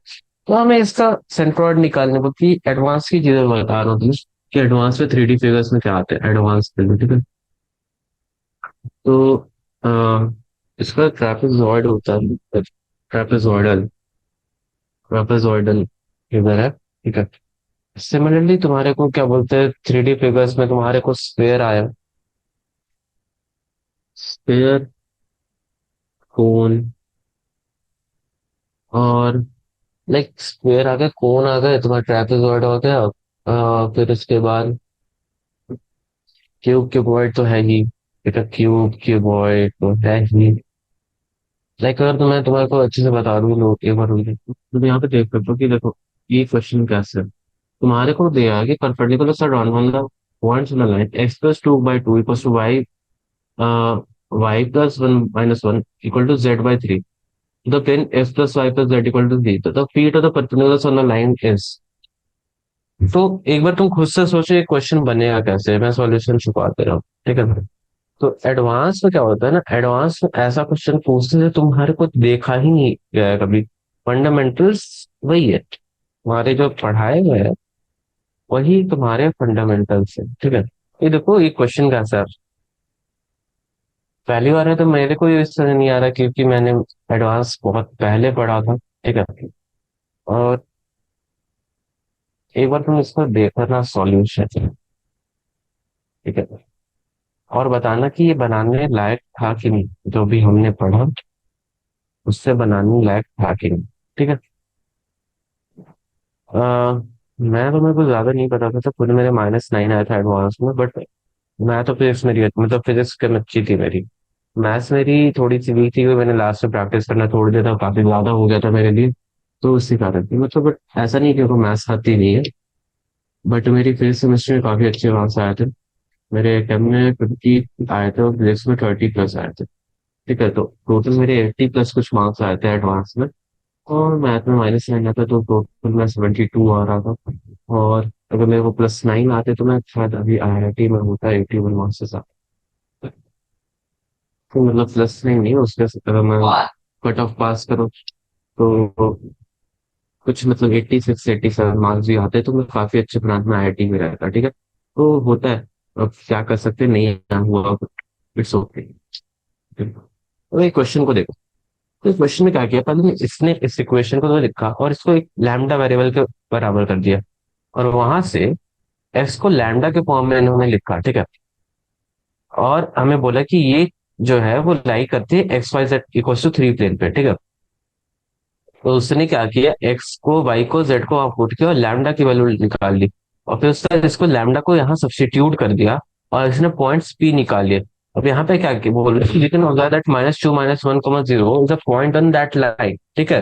तो हमें इसका सेंट्रॉइड निकालने को की एडवांस की चीजें बता रहा हूँ तुम्हें कि एडवांस में 3D फिगर्स में क्या आते हैं एडवांस में, ठीक है। तो आ, इसका ट्रेपेजॉइड होता है, ट्रेपेजॉइडल ट्रेपेजॉइडल फिगर है, ठीक है। सिमिलरली तुम्हारे को क्या बोलते हैं 3D फिगर्स में तुम्हारे को स्फेयर आया, स्फेयर, कोन, और लाइक स्क्वायर आ गया, कोन आ गया, तुम्हारा ट्रेपेजॉइड हो गया। फिर उसके बाद क्यूब, क्यूबॉइड तो है ही, बेटा क्यूब क्यूबॉइड तो है ही। लाइक अगर तो मैं तुम्हारे को अच्छे से बता दूं लोग एक बार रुक जाओ। तुम यहाँ पे देख सकते हो कि देखो ये क्वेश्चन कैसे है। तुम्हारे को दिया है कि perpendicular sir on the points on the line x plus two by two equal to y, y plus one minus one equal to z by three, the plane x plus y plus z equal to three, the feet of the perpendicular on the line is. तो एक बार तुम खुद से सोचो ये question बनेगा कैसे, मैं सॉल्यूशन छुपा दे रहा हूँ, ठीक है। तो एडवांस में क्या होता है ना, एडवांस में ऐसा क्वेश्चन पूछते हैं तुम्हारे को देखा ही नहीं गया है कभी। फंडामेंटल्स वही है, तुम्हारे जो पढ़ाए हुए हैं वही तुम्हारे फंडामेंटल्स है, ठीक है। ये देखो ये क्वेश्चन कैसा है, पहली बार है तो मेरे को ये इस तरह नहीं आ रहा क्योंकि मैंने एडवांस बहुत पहले पढ़ा था, ठीक है। और एक बार तुम इसको देखना सॉल्यूशन, ठीक है, और बताना कि ये बनाने लायक था कि नहीं, जो भी हमने पढ़ा उससे बनाने लायक था कि नहीं, ठीक है। अ, मैं तो मेरे को ज्यादा नहीं पता था, तो खुद मेरे -9 आया था एडवांस में, बट मैं तो फिजिक्स मेरी मतलब फिजिक्स कम अच्छी थी मेरी। मैथ्स मेरी थोड़ी सी वीक थी, मैंने लास्ट में प्रैक्टिस करना छोड़ दिया था, काफी ज्यादा हो गया था मेरे लिए, तो उसी कारण थी मतलब। बट ऐसा नहीं कि मेरे को मैथ्स आती नहीं है, बट मेरी फिजिक्स सेमेस्टर में काफी अच्छे मार्क्स आए थे। मेरे केम में 50 आए थे और फिजिक्स में 30+ आए थे, ठीक है। तो टोटल मेरे 80+ कुछ मार्क्स आए थे एडवांस में, और मैथ में -9 आता तो टोटल में 72 आ रहा था। और अगर मेरे को +9 आते तो मैं शायद अभी IIT में होता 81 मार्क्स से साथ। तो मतलब +9 नहीं, उसके अगर मैं कट ऑफ पास करूँ तो कुछ मतलब 86 87 मार्क्स भी आते तो मैं काफी अच्छे ब्रांच में IIT में रहता, ठीक है। तो होता है, अब क्या कर सकते हैं, नहीं हुआ, इट्स ओके। तो ये क्वेश्चन को देखो, तो क्वेश्चन में क्या किया, पहले इसने इस इक्वेशन को तो लिखा और इसको एक लैम्डा वेरिएबल के बराबर कर दिया, और वहां से एक्स को लैम्डा के फॉर्म में इन्होंने लिखा, ठीक है। और हमें बोला कि ये जो है वो लाई करती है x y z equal to three plane पे, ठीक है। तो उसने क्या किया, एक्स को वाई को जेड को वहां पुट किया और लैम्डा की वैल्यू निकाल ली, और फिर उसने इसको लैम्डा को यहाँ सब्स्टिट्यूट कर दिया, और इसने पॉइंट्स पी निकाल लिए। अब यहाँ पे क्या बोल रहे हैं, you can observe that -2 -1, 0 is a point on that line, ठीक है।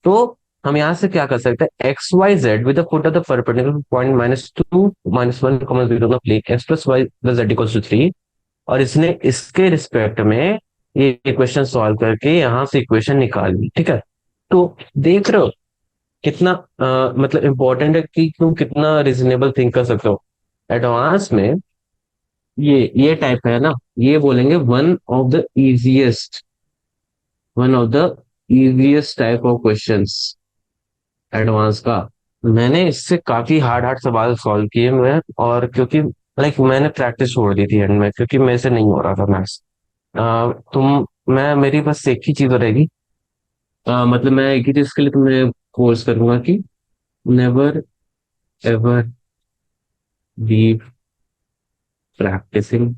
तो हम यहाँ से क्या कर सकते हैं, x y z with the foot of the perpendicular point -2 -1, 0 plane x plus y plus z equal to three, और इसने इसके रिस्पेक्ट में ये इक्वेशन सॉल्व करके यहाँ से इक्वेशन निकाल ली, ठीक है। तो देख रहे हो कितना मतलब इंपॉर्टेंट है कि तुम कितना रिजनेबल थिंक कर सकते हो। एडवांस में ये टाइप का है ना, ये बोलेंगे one of the easiest type of questions advance का। मैंने इससे काफी हार्ड हार्ड सवाल सॉल्व किए मैं, और क्योंकि लाइक मैंने प्रैक्टिस छोड़ दी थी एंड में, क्योंकि मेरे से नहीं हो रहा था मैथ्स। तुम मैं मेरी बस एक ही चीज रहेगी, मतलब मैं एक ही चीज के लिए तुम्हें फोर्स करूंगा कि never ever be practicing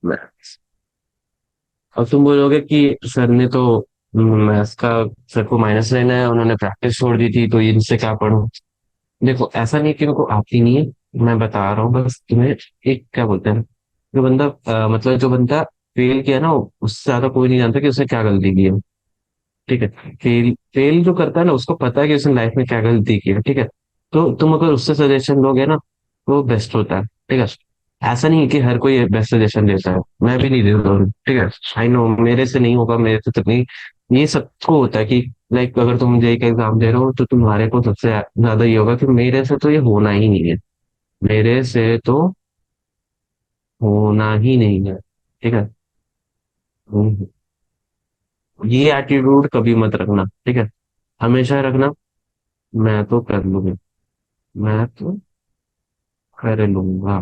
maths. और तुम बोलोगे कि सर ने तो मैथ्स का, सर को -9 है, उन्होंने प्रैक्टिस छोड़ दी थी तो इनसे क्या पढ़ूं। देखो ऐसा नहीं है कि मेरे को आती नहीं है, मैं बता रहा हूँ बस तुम्हें। एक क्या बोलते हैं, जो बंदा मतलब जो बंदा फेल किया ना, उससे ज्यादा कोई नहीं जानता कि उसने क्या गलती की है, ठीक है। फेल फेल जो करता है ना, उसको पता है कि उसने लाइफ में क्या गलती की है, ठीक है। तो तुम अगर उससे सजेशन लोगे ना तो बेस्ट होता है, ठीक है। ऐसा नहीं है कि हर कोई बेस्ट सजेशन देता है, मैं भी नहीं देता हूँ, ठीक है। आई नो मेरे से नहीं होगा, मेरे से तो नहीं। ये सबको होता है कि लाइक अगर तुम जेई का एग्जाम दे रहे हो तो तुम्हारे को सबसे ज्यादा ये होगा कि मेरे से तो ये होना ही नहीं है, मेरे से तो होना ही नहीं है, ठीक है। हम्म, ये एटीट्यूड कभी मत रखना, ठीक है। हमेशा रखना, मैं तो कर लूंगी, मैं तो कर लूंगा,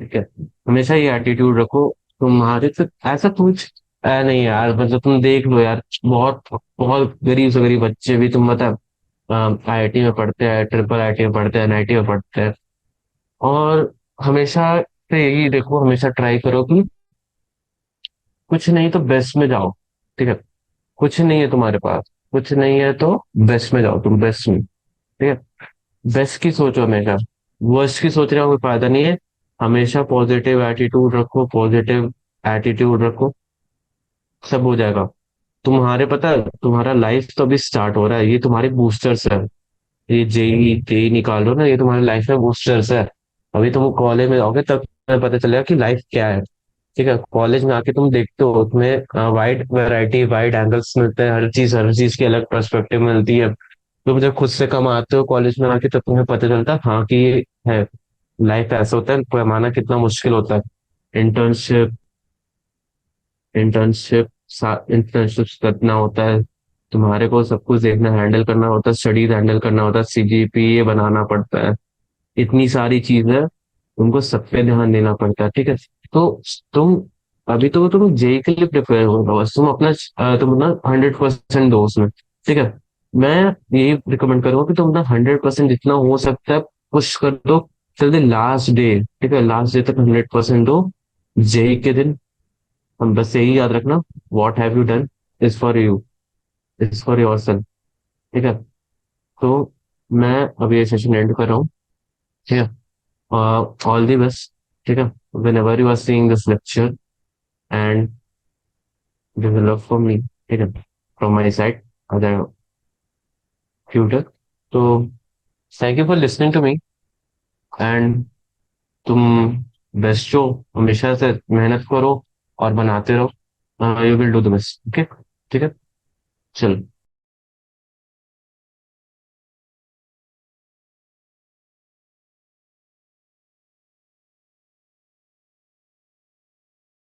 ठीक है। हमेशा ये एटीट्यूड रखो। तुम्हारे से ऐसा कुछ नहीं यार, मतलब तुम देख लो यार, बहुत बहुत गरीब से गरीब बच्चे भी तुम मतलब आईआईटी में पढ़ते हैं, ट्रिपल आईटी में पढ़ते हैं, एनआईटी में पढ़ते हैं। और हमेशा से यही देखो, हमेशा ट्राई करो कि कुछ नहीं तो बेस्ट में जाओ, ठीक है। कुछ नहीं है तुम्हारे पास, कुछ नहीं है तो बेस्ट में जाओ, तुम बेस्ट में, ठीक है। बेस्ट की सोचो हमेशा, वर्स्ट की सोचने का कोई फायदा नहीं है। हमेशा पॉजिटिव एटीट्यूड रखो, पॉजिटिव एटीट्यूड रखो, सब हो जाएगा। तुम्हारे पता है, तुम्हारा लाइफ तो अभी स्टार्ट हो रहा है, ये तुम्हारे बूस्टर्स है। ये जेई जेई निकाल लो ना, ये तुम्हारे लाइफ में बूस्टर्स है। अभी तुम कॉलेज में आओगे तब तुम्हें पता चलेगा कि लाइफ क्या है, ठीक है। कॉलेज में आके तुम देखते हो, तुम्हें वाइड वैरायटी, वाइड एंगल्स मिलते हैं, हर चीज की अलग पर्सपेक्टिव मिलती है। तुम जब खुद से कमाते हो कॉलेज में आके, तब तुम्हें पता चलता है हाँ कि ये है, लाइफ ऐसा होता है, कमाना कितना मुश्किल होता है। इंटर्नशिप इंटर्नशिप इंटर्नशिप करना होता है, तुम्हारे को सब कुछ देखना, हैंडल करना होता है, स्टडीज हैंडल करना होता है, सीजीपीए बनाना पड़ता है, इतनी सारी चीजें, तुमको सब पे ध्यान देना पड़ता है, ठीक है। तो तुम अभी तो तुम जेई के लिए प्रिपेयर हो रहे हो, बस तुम अपना तुम अपना 100% दो उसमें, ठीक है। मैं यही रिकमेंड करूंगा कि तुम अपना 100% जितना हो सकता है पुश कर दो, टिल द लास्ट डे, ठीक है। लास्ट डे तक 100% दो, जेई के दिन। हम बस यही याद रखना, what have you done is for you, is for your self, ठीक है। तो मैं अभी ये सेशन एंड कर रहा हूँ, ठीक है। ऑल दी बेस्ट, ठीक है। Whenever you are seeing this lecture and this love for me, ठीक है, from my side as a tutor. तो thank you for listening to me, and तुम बेस्ट हो, हमेशा से मेहनत करो और बनाते रहो, you will do the best, okay, ठीक है। चलो।